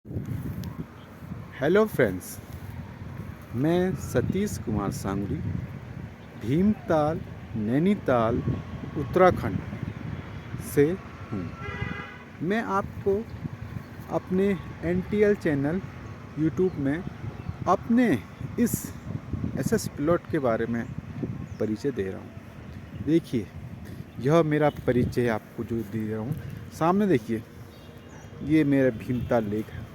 Hello friends, मैं सतीश कुमार सांगरी भीमताल, नैनीताल, उत्तराखंड से हूँ। मैं आपको अपने एनटीएल चैनल यूट्यूब में अपने इस एसएस प्लॉट के बारे में परिचय दे रहा हूँ। देखिए, यह मेरा परिचय आपको जो दे रहा हूँ। सामने देखिए, ये मेरा भीमताल लेक है।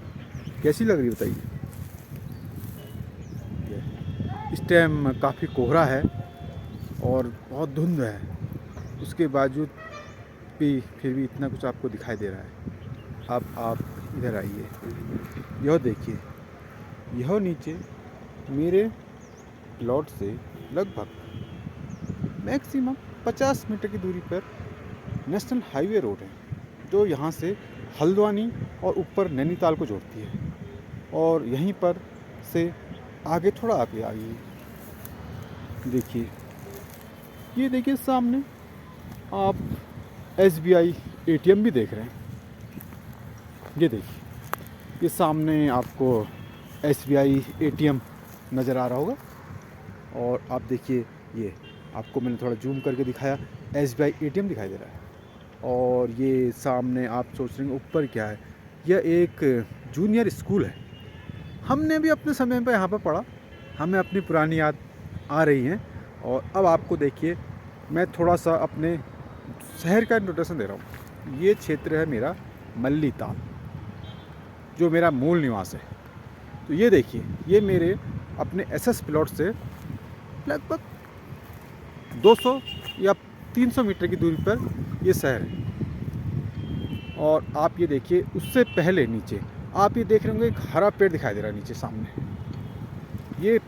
कैसी लग रही है बताइए। इस टाइम काफ़ी कोहरा है और बहुत धुंध है, उसके बावजूद भी फिर भी इतना कुछ आपको दिखाई दे रहा है। अब आप इधर आइए, यह देखिए, यह नीचे मेरे प्लॉट से लगभग मैक्सिमम 50 मीटर की दूरी पर नेशनल हाईवे रोड है, जो यहाँ से हल्द्वानी और ऊपर नैनीताल को जोड़ती है। और यहीं पर से आगे थोड़ा आगे आइए, देखिए, ये देखिए सामने आप एसबीआई एटीएम भी देख रहे हैं। ये देखिए, ये सामने आपको एसबीआई एटीएम नज़र आ रहा होगा। और आप देखिए, ये आपको मैंने थोड़ा जूम करके दिखाया, एसबीआई एटीएम दिखाई दे रहा है। और ये सामने आप सोच रहे हैं ऊपर क्या है, यह एक जूनियर स्कूल है। हमने भी अपने समय पर यहाँ पर पढ़ा, हमें अपनी पुरानी याद आ रही हैं। और अब आपको देखिए, मैं थोड़ा सा अपने शहर का इंट्रोडक्शन दे रहा हूँ। ये क्षेत्र है मेरा मल्लीताल, जो मेरा मूल निवास है। तो ये देखिए, ये मेरे अपने एसएस प्लॉट से लगभग 200 या 300 मीटर की दूरी पर ये शहर है। और आप ये देखिए, उससे पहले नीचे आप ये देख रहे होंगे, एक हरा पेड़ दिखाई दे रहा है नीचे सामने। ये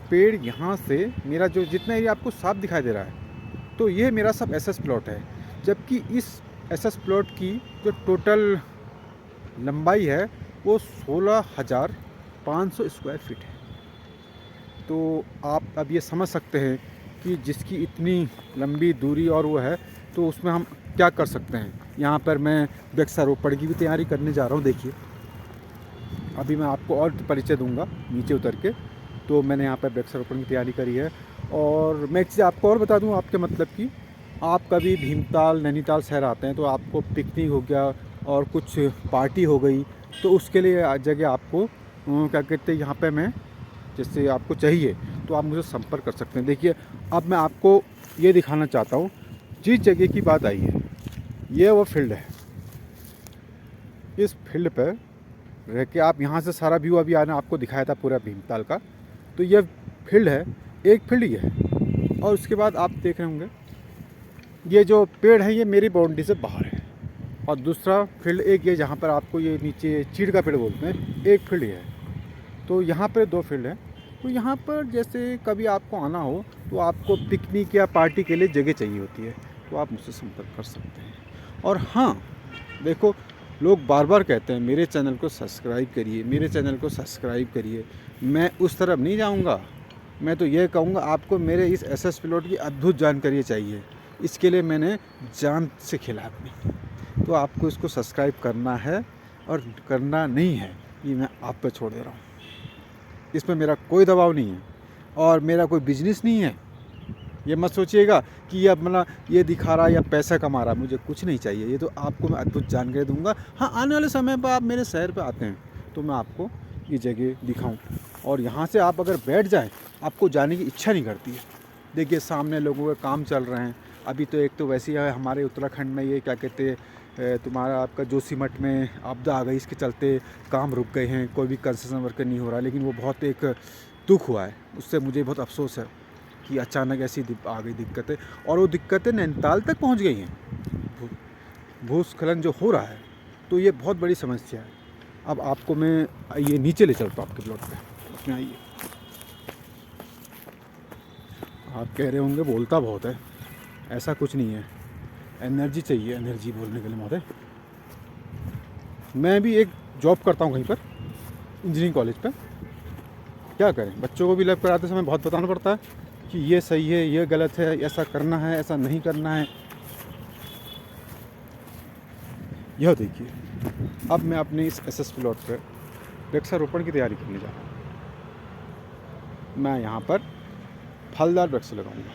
पेड़ यहाँ से मेरा जो जितना एरिया आपको साफ दिखाई दे रहा है, तो ये मेरा सब एसएस प्लॉट है। जबकि इस एसएस प्लॉट की जो टोटल लंबाई है वो 16,500 स्क्वायर फीट है। तो आप अब ये समझ सकते हैं कि जिसकी इतनी लंबी दूरी और वो है, तो उसमें हम क्या कर सकते हैं। यहाँ पर मैं वृक्षारोपण की भी तैयारी करने जा रहा हूँ। देखिए, अभी मैं आपको और परिचय दूंगा नीचे उतर के। तो मैंने यहाँ पर वृक्षारोपण की तैयारी करी है। और मैं एक चीज़ आपको और बता दूँ, आपके मतलब कि आप कभी भीमताल, नैनीताल शहर आते हैं तो आपको पिकनिक हो गया और कुछ पार्टी हो गई, तो उसके लिए जगह आपको क्या कहते हैं, यहाँ पे मैं जैसे आपको चाहिए तो आप मुझे संपर्क कर सकते हैं। देखिए, अब मैं आपको ये दिखाना चाहता हूँ, जिस जगह की बात आई है, ये वो फील्ड है। इस फील्ड पर रह के आप यहाँ से सारा व्यू अभी आना आपको दिखाया था पूरा भीमताल का। तो ये फील्ड है, एक फील्ड ये है। और उसके बाद आप देख रहे होंगे, ये जो पेड़ है ये मेरी बाउंड्री से बाहर है। और दूसरा फील्ड एक ये, जहाँ पर आपको ये नीचे चीड़ का पेड़ बोलते हैं, एक फील्ड ये है। तो यहाँ पर 2 फील्ड हैं। तो यहाँ पर जैसे कभी आपको आना हो तो आपको पिकनिक या पार्टी के लिए जगह चाहिए होती है, तो आप मुझसे संपर्क कर सकते हैं। और हाँ, देखो, लोग बार बार कहते हैं मेरे चैनल को सब्सक्राइब करिए, मेरे चैनल को सब्सक्राइब करिए। मैं उस तरफ नहीं जाऊँगा। मैं तो ये कहूँगा, आपको मेरे इस एसएस प्लॉट की अद्भुत जानकारी चाहिए। इसके लिए मैंने जान से खेला अपनी। तो आपको इसको सब्सक्राइब करना है और करना नहीं है, ये मैं आप पे छोड़ दे रहा हूँ। इसमें मेरा कोई दबाव नहीं है और मेरा कोई बिजनेस नहीं है। ये मत सोचिएगा कि ये मतलब ये दिखा रहा है या पैसा कमा रहा है। मुझे कुछ नहीं चाहिए, ये तो आपको मैं अद्भुत जानकारी दूंगा। हाँ, आने वाले समय पर आप मेरे शहर पे आते हैं तो मैं आपको ये जगह दिखाऊं। और यहाँ से आप अगर बैठ जाएं, आपको जाने की इच्छा नहीं करती है। देखिए, सामने लोगों के काम चल रहे हैं। अभी तो एक तो वैसे ही है हमारे उत्तराखंड में, ये क्या कहते हैं, तुम्हारा आपका जोशीमठ में आपदा आ गई, इसके चलते काम रुक गए हैं, कोई भी कंस्ट्रक्शन वर्क नहीं हो रहा है। लेकिन वो बहुत एक दुख हुआ है, उससे मुझे बहुत अफसोस है कि अचानक ऐसी आ गई दिक्कतें। और वो दिक्कतें नैनीताल तक पहुंच गई हैं। भूस्खलन जो हो रहा है, तो ये बहुत बड़ी समस्या है। अब आपको मैं ये नीचे ले चलता हूँ आपके प्लॉट पे, उसमें आइए। आप कह रहे होंगे बोलता बहुत है, ऐसा कुछ नहीं है। एनर्जी चाहिए, एनर्जी बोलने के लिए महोदय। मैं भी एक जॉब करता हूँ कहीं पर, इंजीनियरिंग कॉलेज पर। क्या करें, बच्चों को भी लैब कराते समय बहुत बताना पड़ता है कि ये सही है, ये गलत है, ऐसा करना है, ऐसा नहीं करना है। यह देखिए, अब मैं अपने इस एसएस प्लॉट पर वृक्षारोपण की तैयारी करने जा रहा हूँ। मैं यहाँ पर फलदार वृक्ष लगाऊंगा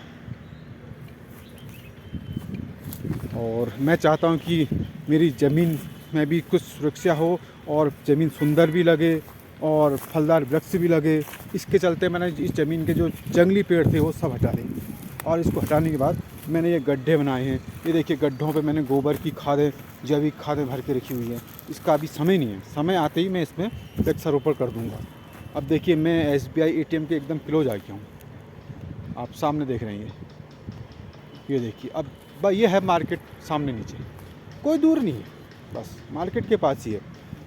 और मैं चाहता हूँ कि मेरी ज़मीन में भी कुछ सुरक्षा हो और ज़मीन सुंदर भी लगे और फलदार वृक्ष भी लगे। इसके चलते मैंने इस ज़मीन के जो जंगली पेड़ थे वो सब हटा लिए और इसको हटाने के बाद मैंने ये गड्ढे बनाए हैं। ये देखिए, गड्ढों पे मैंने गोबर की खादें, जैविक खादें भर के रखी हुई है। इसका अभी समय नहीं है, समय आते ही मैं इसमें वृक्षारोपण कर दूँगा। अब देखिए, मैं SBI ATM के एकदम क्लोज आ गया हूँ, आप सामने देख रहे हैं। ये देखिए, अब ये है मार्केट सामने नीचे, कोई दूर नहीं है, बस मार्केट के पास ही है।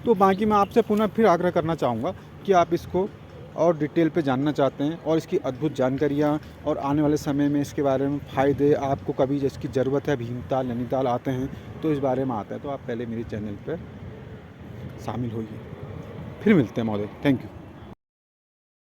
तो बाकी मैं आपसे पुनः फिर आग्रह करना चाहूँगा कि आप इसको और डिटेल पे जानना चाहते हैं और इसकी अद्भुत जानकारियाँ और आने वाले समय में इसके बारे में फ़ायदे, आपको कभी जिसकी ज़रूरत है, भीमताल नैनीताल आते हैं तो इस बारे में आता है, तो आप पहले मेरे चैनल पर शामिल होइए। फिर मिलते हैं महोदय, थैंक यू।